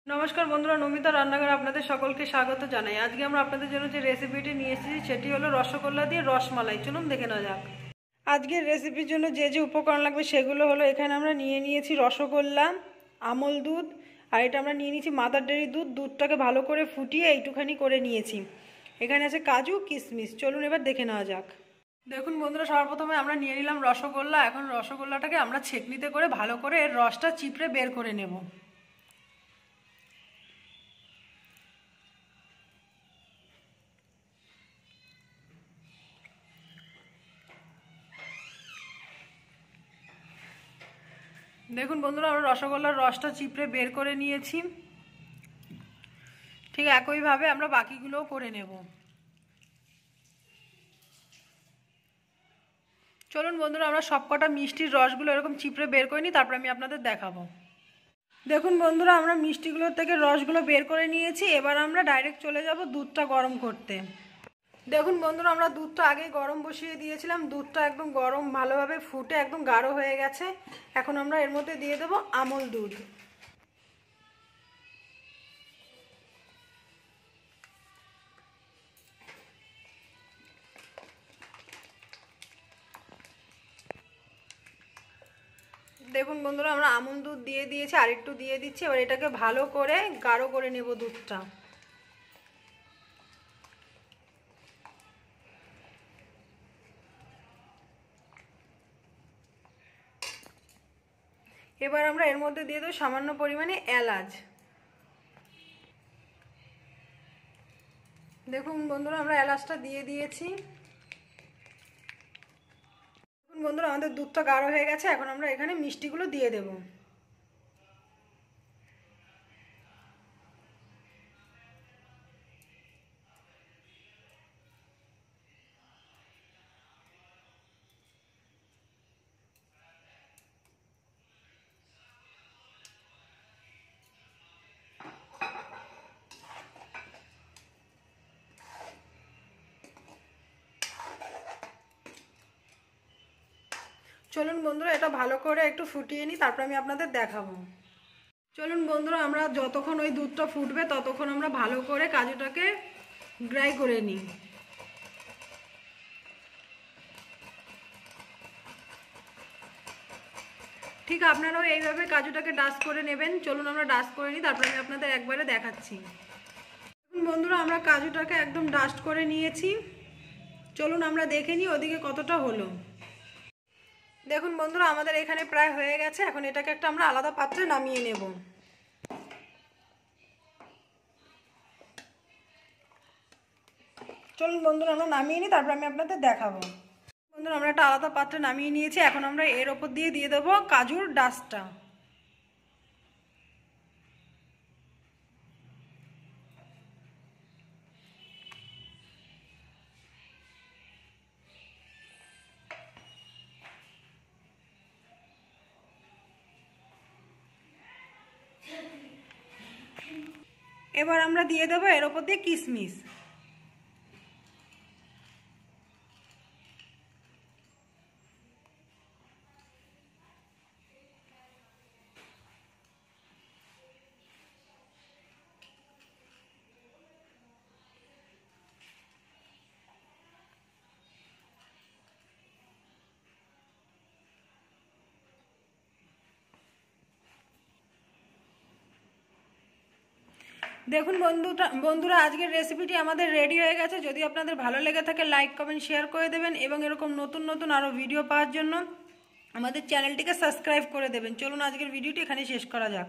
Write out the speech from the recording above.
নমস্কার বন্ধুরা, নমিতা রান্নাঘরে আপনাদের সকলকে স্বাগত জানাই। আজকে আমরা আপনাদের জন্য যে রেসিপিটি নিয়ে এসেছি সেটি হলো রসগোল্লা দিয়ে রসমালাই। চলুন দেখে নেওয়া যাক। আজকের রেসিপির জন্য যে যে উপকরণ লাগবে সেগুলো হলো, এখানে আমরা নিয়ে নিয়েছি রসগোল্লা, আমল দুধ, আর এটা আমরা নিয়ে নিয়েছি মাদার ডেয়ারি দুধ। দুধটাকে ভালো করে ফুটিয়ে এইটুখানি করে নিয়েছি। এখানে আছে কাজু, কিশমিশ। চলুন এবার দেখে নেওয়া যাক। দেখুন বন্ধুরা, সর্বপ্রথমে আমরা নিয়ে নিলাম রসগোল্লা। এখন রসগোল্লাটাকে আমরা ছেঁকনিতে করে ভালো করে এর রসটা চিপড়ে বের করে নেব। দেখুন বন্ধুরা, আমরা রসগোল্লার রসটা চিপড়ে বের করে নিয়েছি। ঠিক একইভাবে আমরা বাকিগুলোও করে নেব। চলুন বন্ধুরা, আমরা সবকটা মিষ্টির রসগুলো এরকম চিপড়ে বের করে নিই, তারপর আমি আপনাদের দেখাবো। দেখুন বন্ধুরা, আমরা মিষ্টিগুলোর থেকে রসগুলো বের করে নিয়েছি। এবার আমরা ডাইরেক্ট চলে যাব দুধটা গরম করতে। দেখুন বন্ধুরা, আমরা দুধটা আগে গরম বসিয়ে দিয়েছিলাম। দুধটা একদম গরম, ভালোভাবে ফুটে একদম গাঢ় হয়ে গেছে। এখন আমরা এর মধ্যে দিয়ে দেব আমল দুধ। দেখুন বন্ধুরা, আমরা আমল দুধ দিয়ে দিয়েছি, আর একটু দিয়ে দিচ্ছি। এবার এটাকে ভালো করে গাঢ় করে নেব দুধটা। এবার আমরা এর মধ্যে দিয়ে দেবো সামান্য পরিমাণে এলাচ। দেখুন বন্ধুরা, আমরা এলাচটা দিয়ে দিয়েছি। দেখুন বন্ধুরা, আমাদের দুধটা গাঢ় হয়ে গেছে। এখন আমরা এখানে মিষ্টিগুলো দিয়ে দেব। চলুন বন্ধুরা, এটা ভালো করে একটু ফুটিয়ে নিই, তারপর আমি আপনাদের দেখাবো। চলুন বন্ধুরা, আমরা যতক্ষণ ওই দুধটা ফুটবে ততক্ষণ আমরা ভালো করে কাজুটাকে ড্রাই করে নিই। ঠিক আপনারাও এইভাবে কাজুটাকে ডাস্ট করে নেবেন। চলুন আমরা ডাস্ট করে নিই, তারপর আমি আপনাদের একবারে দেখাচ্ছি। বন্ধুরা, আমরা কাজুটাকে একদম ডাস্ট করে নিয়েছি। চলুন আমরা দেখে নিই ওদিকে কতটা হলো। দেখুন বন্ধুরা, আমাদের এখানে প্রায় হয়ে গেছে। এখন এটাকে একটা আমরা আলাদা পাত্রে নামিয়ে নেব। চলুন বন্ধুরা, আমরা নামিয়ে নিই, তারপর আমি আপনাদের দেখাবো। বন্ধুরা, আমরা একটা আলাদা পাত্রে নামিয়ে নিয়েছি। এখন আমরা এর ওপর দিয়ে দেবো কাজুর ডাস্টটা। এবার আমরা দিয়ে দেবো এর ওপর দিয়ে কিশমিশ। দেখুন বন্ধুরা, আজকের রেসিপিটি আমাদের রেডি হয়ে গেছে। যদি আপনাদের ভালো লেগে থাকে লাইক, কমেন্ট, শেয়ার করে দেবেন, এবং এরকম নতুন নতুন আরও ভিডিও পাওয়ার জন্য আমাদের চ্যানেলটিকে সাবস্ক্রাইব করে দেবেন। চলুন আজকের ভিডিওটি এখানে শেষ করা যাক।